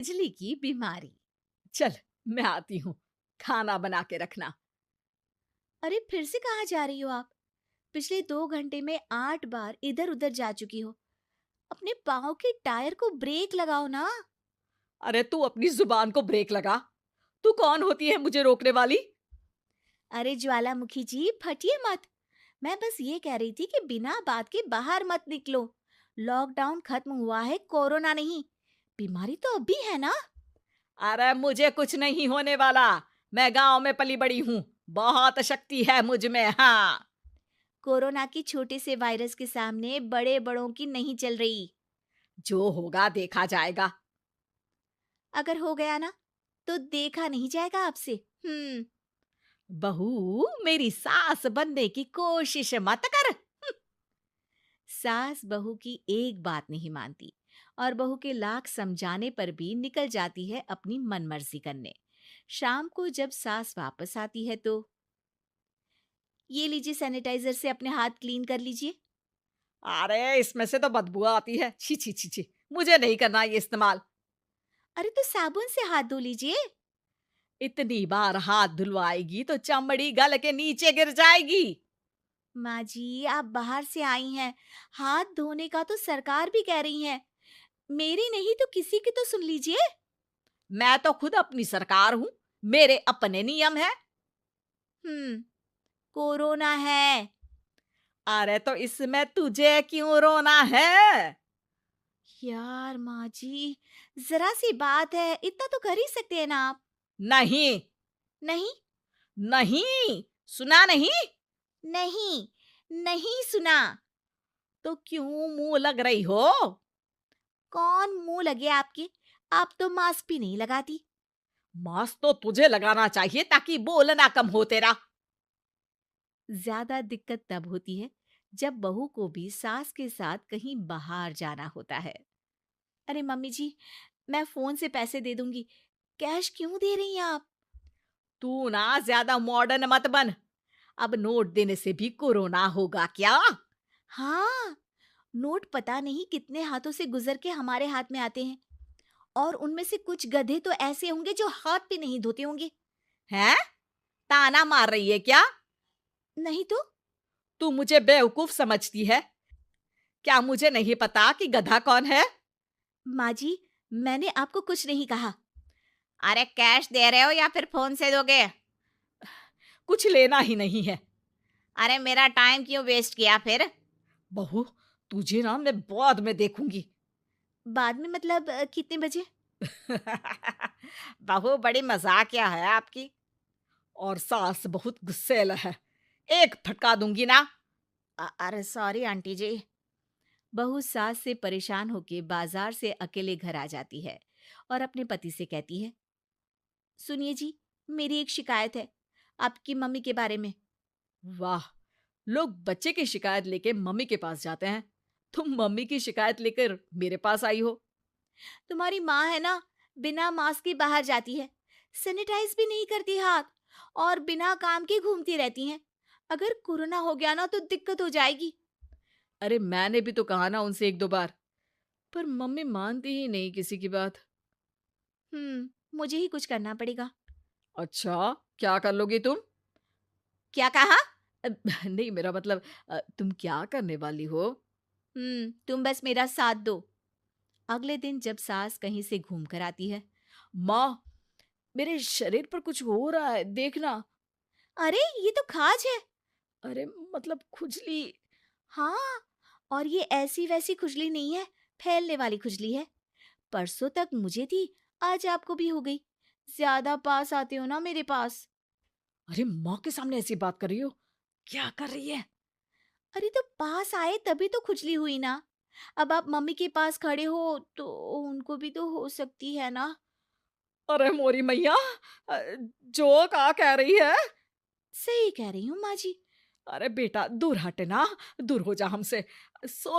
बिजली की बीमारी। चल, मैं आती हूँ। खाना बना के रखना। अरे फिर से कहाँ जा रही हो आप? पिछले 2 घंटे में 8 बार इधर उधर जा चुकी हो। अपने पाँव के टायर को ब्रेक लगाओ ना। अरे तू अपनी जुबान को ब्रेक लगा। तू कौन होती है मुझे रोकने वाली? अरे ज्वालामुखी जी फटिए मत। मैं बस ये कह रही थी कि बिना बात के बाहर मत निकलो। लॉकडाउन खत्म हुआ है, कोरोना नहीं। बीमारी तो अभी है ना। अरे मुझे कुछ नहीं होने वाला। मैं गांव में पली बड़ी हूँ। बहुत शक्ति है मुझ में। हाँ। कोरोना की छोटे से वायरस के सामने बड़े बड़ों की नहीं चल रही। जो होगा देखा जाएगा। अगर हो गया ना तो देखा नहीं जाएगा आपसे। हम्म। बहू, मेरी सास बनने की कोशिश मत कर। सास बहू की एक बात नहीं मानती और बहू के लाख समझाने पर भी निकल जाती है अपनी मनमर्जी करने। शाम को जब सास वापस आती है तो ये लीजिए, सैनिटाइजर से अपने हाथ क्लीन कर लीजिए। अरे इसमें से तो बदबू आती है। छी छी छी छी। मुझे नहीं करना ये इस्तेमाल। अरे तो साबुन से हाथ धो लीजिए। इतनी बार हाथ धुलवाएगी तो चमड़ी गल के नीचे गिर जाएगी। माँ जी आप बाहर से आई हैं, हाथ धोने का तो सरकार भी कह रही है। मेरी नहीं तो किसी की तो सुन लीजिए। मैं तो खुद अपनी सरकार हूँ। मेरे अपने नियम है। हम्म। कोरोना है। अरे तो इसमें तुझे क्यों रोना है? यार माँ जी, जरा सी बात है, इतना तो कर ही सकते हैं ना आप। नहीं। नहीं। नहीं। सुना नहीं? नहीं। नहीं सुना। तो क्यों मुंह लग रही हो? कौन मुंह लगे आपके? आप तो मास्क भी नहीं लगाती। मास्क तो तुझे लगाना चाहिए ताकि बोलना कम हो तेरा। ज्यादा दिक्कत तब होती है जब बहू को भी सास के साथ कहीं बाहर जाना होता है। अरे मम्मी जी, मैं फोन से पैसे दे दूंगी। कैश क्यों दे रही हैं आप? तू ना ज्यादा मॉडर्न मत बन। अब नोट देने से भी कोरोना होगा क्या? हाँ, नोट पता नहीं कितने हाथों से गुजर के हमारे हाथ में आते हैं। और उनमें से कुछ गधे तो ऐसे होंगे जो हाथ भी नहीं धोते होंगे। हैं? ताना मार रही है क्या? नहीं तो। तू मुझे बेवकूफ समझती है? क्या मुझे नहीं पता कि गधा कौन है? माँ जी, मैंने आपको कुछ नहीं कहा। अरे कैश दे रहे हो या फिर फोन से दोगे? कुछ लेना ही नहीं है। अरे मेरा टाइम क्यों वेस्ट किया फिर? बहू, तुझे ना मैं बाद में देखूंगी। बाद में मतलब कितने बजे? बहू बड़ी मजाकिया है आपकी। और सास बहुत गुस्सेल है। एक फटका दूंगी ना। अरे सॉरी आंटी जी। बहू सास से परेशान होके बाजार से अकेले घर आ जाती है और अपने पति से कहती है, सुनिए जी, मेरी एक शिकायत है आपकी मम्मी के बारे में। वाह, लोग बच्चे की शिकायत लेके मम्मी के पास जाते हैं। तुम मम्मी की शिकायत लेकर मेरे पास आई हो। तुम्हारी माँ है ना, बिना मास्क के बाहर जाती है, सैनिटाइज भी नहीं करती हाथ और बिना काम के घूमती रहती हैं। अगर कोरोना हो गया ना तो दिक्कत हो जाएगी। अरे मैंने भी तो कहा ना उनसे एक दो बार, पर मम्मी मानती ही नहीं किसी की बात। मुझे ही कुछ करना पड़ेगा। अच्छा, क्या कर लोगी तुम? क्या कहा? नहीं, मेरा मतलब तुम क्या करने वाली हो? तुम बस मेरा साथ दो। अगले दिन जब सास कहीं से घूम कर आती है। माँ, मेरे शरीर पर कुछ हो रहा है, देखना। अरे ये तो खाज है। अरे मतलब खुजली। हाँ, और ये ऐसी वैसी खुजली नहीं है, फैलने वाली खुजली है। परसों तक मुझे थी, आज आपको भी हो गई। ज्यादा पास आते हो ना मेरे पास। अरे माँ के सामने ऐसी बात कर रही हो? क्या कर रही है? अरे तो पास आए तभी तो खुजली हुई ना। अब आप मम्मी के पास खड़े हो तो उनको भी तो हो सकती है ना। अरे मोरी मैया, अ, जो का कह रही है? सही कह रही हूँ माँ जी। अरे बेटा दूर हटे ना। दूर हो जा हमसे। सो